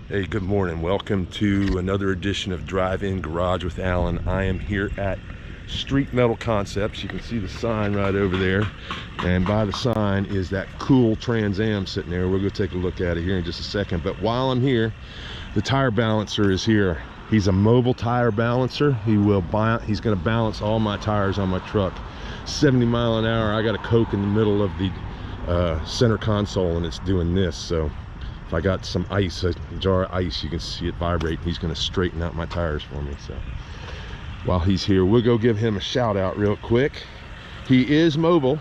Hey, good morning. Welcome to another edition of Drive-In Garage with Alan. I am here at Street Metal Concepts. You can see the sign right over there, and by the sign is that cool Trans Am sitting there. We'll go take a look at it here in just a second. But while I'm here, the tire balancer is here. He's a mobile tire balancer. He's going to balance all my tires on my truck. 70 mile an hour. I got a Coke in the middle of the center console, and it's doing this. So if I got some ice, a jar of ice, you can see it vibrate. He's going to straighten out my tires for me. So while he's here, we'll go give him a shout out real quick. He is mobile.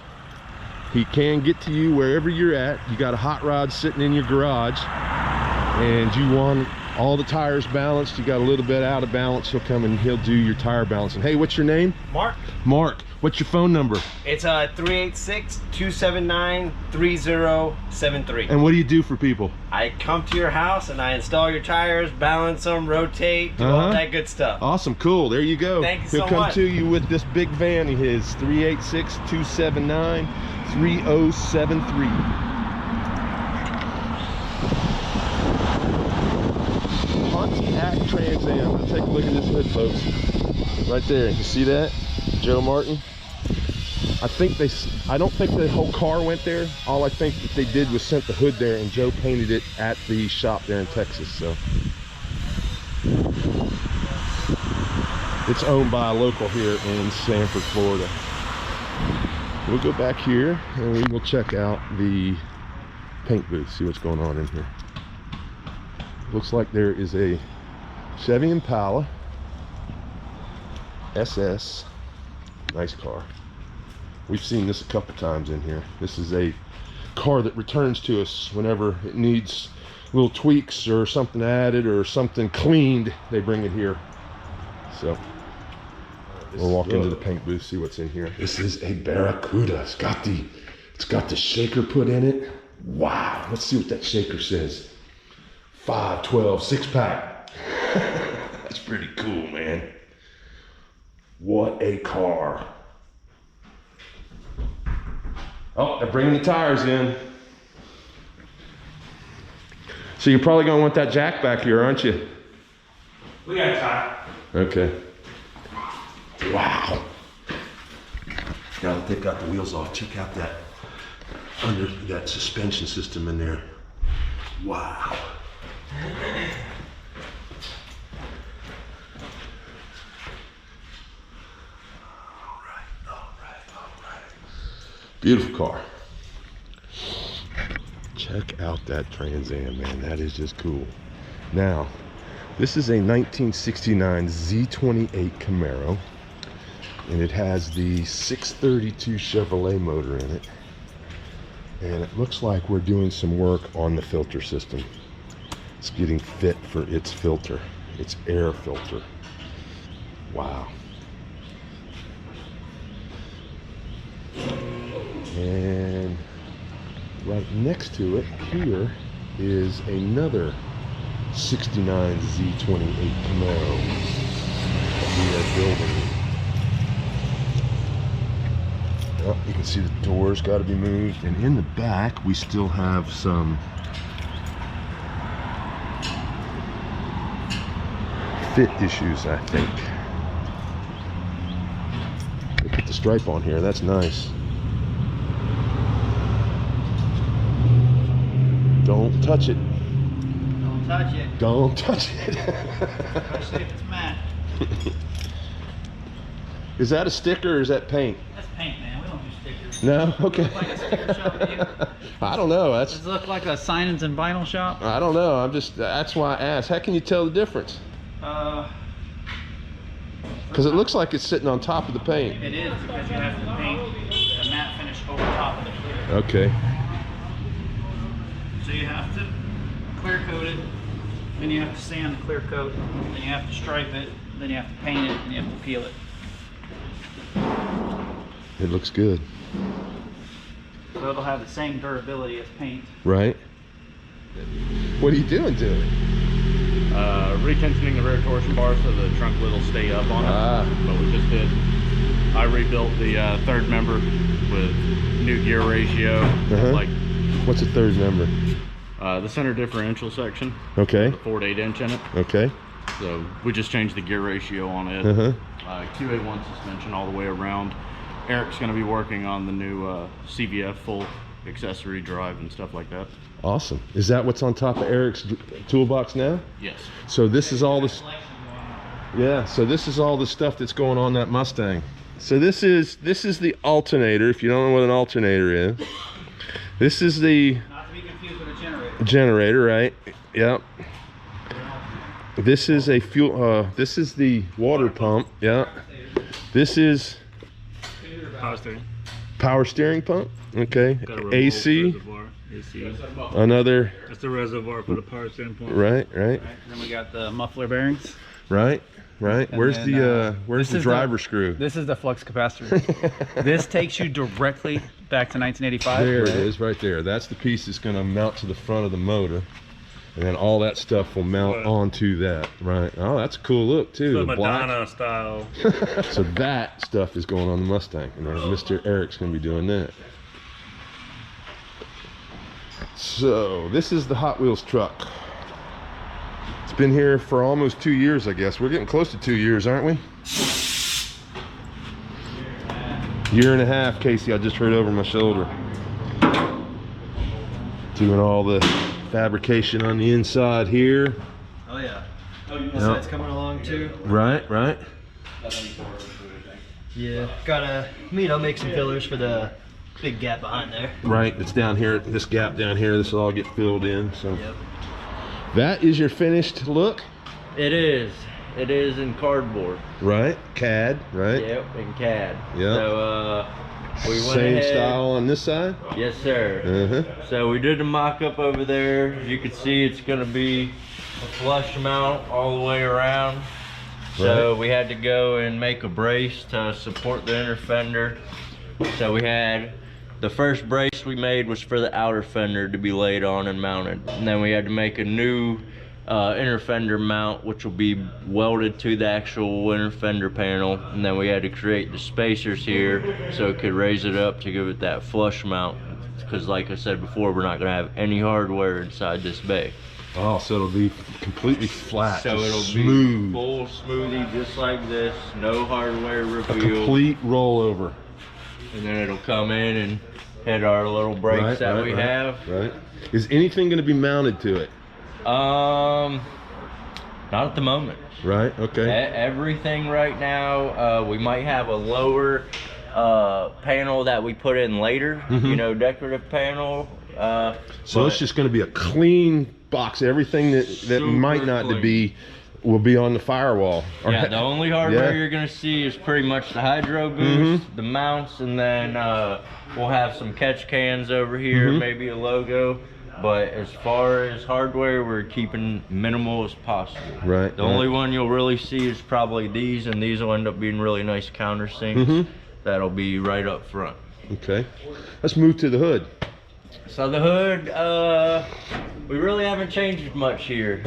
He can get to you wherever you're at. You got a hot rod sitting in your garage and you want all the tires balanced, you got a little bit out of balance, he'll come and he'll do your tire balancing. Hey, what's your name? Mark. Mark. What's your phone number? It's 386-279-3073. And what do you do for people? I come to your house and I install your tires, balance them, rotate, do all that good stuff. Awesome, cool. There you go. Thank you so much. He'll come to you with this big van of his, 386-279-3073. Pontiac Trans Am. Let's take a look at this hood, folks. Right there. You see that? Joe Martin. I don't think the whole car went there. All I think that they did was sent the hood there, and Joe painted it at the shop there in Texas. So it's owned by a local here in Sanford, Florida. We'll go back here and we will check out the paint booth, see what's going on in here. Looks like there is a Chevy Impala SS. Nice car. We've seen this a couple times in here. This is a car that returns to us whenever it needs little tweaks or something added or something cleaned. They bring it here. So we'll walk into the paint booth, see what's in here. This is a Barracuda. It's got the shaker put in it. Wow. Let's see what that shaker says. 512 6-pack. That's pretty cool, man. What a car. Oh, they're bringing the tires in. So you're probably gonna want that jack back here, aren't you? We got time. Okay. Wow. Now that they've got the wheels off, check out that suspension system in there. Wow. All right. Beautiful car. Check out that Trans Am, man. That is just cool. Now, this is a 1969 Z28 Camaro, and it has the 632 Chevrolet motor in it. And it looks like we're doing some work on the filter system. It's getting fit for its filter, its air filter. Wow. And right next to it here is another 69 Z28 Camaro that we are building. Oh, you can see the doors got to be moved, and in the back we still have some fit issues, I think. They put the stripe on here. That's nice. Don't touch it. Don't touch it. Don't touch it. Especially if it's matte. Is that a sticker or is that paint? That's paint, man. We don't do stickers. No? Okay. Like a sticker shop to you? I don't know. Does it look like a signings and vinyl shop? I don't know. That's why I asked. How can you tell the difference? Because it looks like it's sitting on top of the paint. It is, because you have to paint a matte finish over top of the clear. Okay. So you have to clear coat it, then you have to sand the clear coat, then you have to stripe it, then you have to paint it, and you have to peel it. It looks good. So it'll have the same durability as paint. Right? What are you doing to it? Retensioning the rear torsion bar so the trunk lid will stay up on it. But we just I rebuilt the third member with new gear ratio. Like, what's a third member? The center differential section. Okay. The 4.8" in it. Okay. So we just changed the gear ratio on it. QA1 suspension all the way around. Eric's going to be working on the new CVF full accessory drive and stuff like that. Awesome. Is that what's on top of Eric's toolbox now? Yes. So this is all this. Yeah. So this is all the stuff that's going on that Mustang. So this is the alternator. If you don't know what an alternator is, this is the Not to be confused with a generator. generator, right? Yep. This is a fuel. This is the water pump. Yeah. This is Power steering. power steering pump. Okay. Got a remote AC. reservoir, AC. Another. That's the reservoir for the power steering pump. Right. Then we got the muffler bearings. Right. And Where's then, where's this the is driver screw? This is the flux capacitor. This takes you directly back to 1985. There it is, right there. That's the piece that's going to mount to the front of the motor, and then all that stuff will mount onto that. Right. Oh, that's a cool look too. So The black. Madonna style. So that stuff is going on the Mustang, and then Mr. Eric's going to be doing that. So this is the Hot Wheels truck. It's been here for almost 2 years, I guess. We're getting close to 2 years, aren't we? Year and a half, Casey. I just heard over my shoulder. Doing all the fabrication on the inside here. Oh yeah. The side's coming along too. Right. Yeah. Gotta, I'll make some fillers for the big gap behind there. Right. It's down here. This gap down here. This will all get filled in. So. Yep. That is your finished look. It is. It is in cardboard. Right. CAD. Right. Yep, in CAD. Yep. So we went Same ahead. style on this side. Yes, sir. So we did a mock-up over there. As you can see, it's going to be a flush mount all the way around. So we had to go and make a brace to support the inner fender. So we had the first brace we made was for the outer fender to be laid on and mounted, and then we had to make a new inner fender mount, which will be welded to the actual inner fender panel, and then we had to create the spacers here so it could raise it up to give it that flush mount, because like I said before, we're not going to have any hardware inside this bay. Oh, so it'll be completely flat, So just it'll smooth. be full smoothie, just like this, no hardware A reveal, complete rollover. and then it'll come in and hit our little brakes that we have. Right. Is anything going to be mounted to it? Not at the moment. Right. Okay. Everything right now, we might have a lower panel that we put in later, you know, decorative panel. So it's just going to be a clean box. Everything that might not to be will be on the firewall. Yeah, the only hardware you're going to see is pretty much the hydro boost, the mounts, and then we'll have some catch cans over here, maybe a logo. But as far as hardware, we're keeping minimal as possible. Right. The only one you'll really see is probably these, and these will end up being really nice countersinks. That'll be right up front. Okay. Let's move to the hood. So the hood, we really haven't changed much here.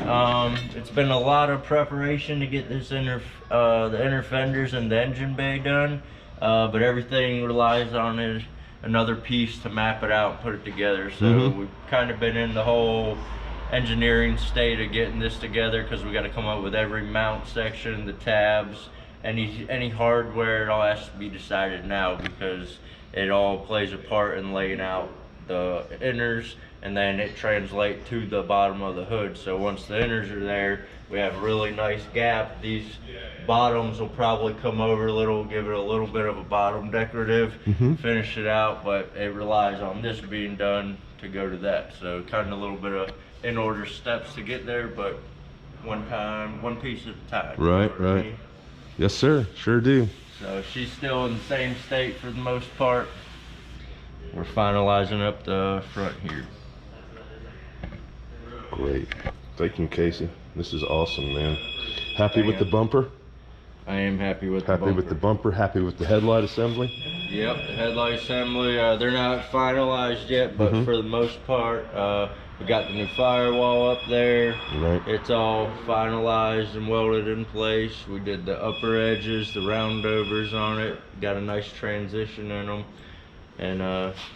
It's been a lot of preparation to get this the inner fenders and the engine bay done, but everything relies on another piece to map it out and put it together. So we've kind of been in the whole engineering state of getting this together, because we got to come up with every mount section, the tabs, any hardware. It all has to be decided now, because it all plays a part in laying out the inners, and then it translates to the bottom of the hood. So once the inners are there, we have a really nice gap. These bottoms will probably come over a little, give it a little bit of a bottom decorative, finish it out, but it relies on this being done to go to that. So kind of a little bit of in order steps to get there, but one piece at a time. Right, right. Yes, sir. Sure do. So she's still in the same state for the most part. We're finalizing up the front here. Great. Thank you, Casey. This is awesome, man. Happy with the bumper? I am happy with the bumper. Happy with the bumper, happy with the headlight assembly? Yep, the headlight assembly, they're not finalized yet, but for the most part, we got the new firewall up there. Right. It's all finalized and welded in place. We did the upper edges, the roundovers on it, got a nice transition in them, and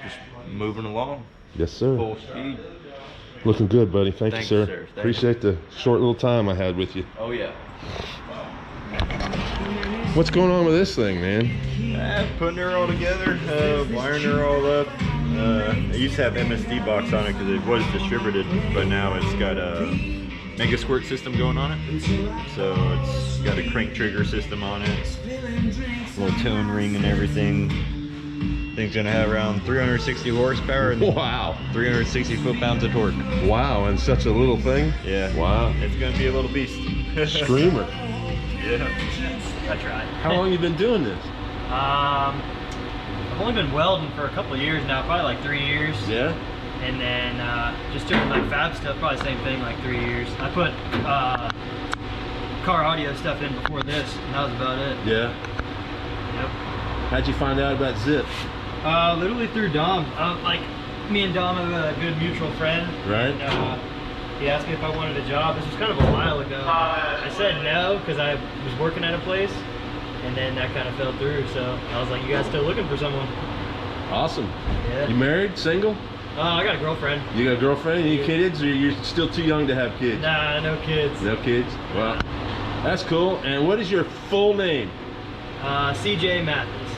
just moving along. Yes, sir. Full speed. Looking good, buddy. Thank Thank you, you, sir. sir. Thank Appreciate the short little time I had with you. Oh yeah. What's going on with this thing, man? Putting her all together, wiring her all up. I used to have MSD box on it because it was distributed, but now it's got a Mega Squirt system going on it. So it's got a crank trigger system on it, little tone ring and everything. Thing's gonna have around 360 horsepower and Wow. 360 foot-pounds of torque. Wow, and such a little thing? Yeah. Wow. It's gonna be a little beast. Screamer. Yeah. I tried. How long you been doing this? I've only been welding for a couple of years now, probably like 3 years. Yeah? And then just doing like fab stuff, probably the same thing, like 3 years. I put car audio stuff in before this, and that was about it. Yeah. Yep. How'd you find out about Zip? Literally through Dom. Like, me and Dom have a good mutual friend. Right. And, he asked me if I wanted a job. This was kind of a while ago. I said no because I was working at a place, and then that kind of fell through. So I was like, "You guys still looking for someone?" Awesome. Yeah. You married? Single? I got a girlfriend. You got a girlfriend? Any kids? Or you're still too young to have kids? Nah, no kids. No kids? Well, that's cool. And what is your full name? CJ Mathis.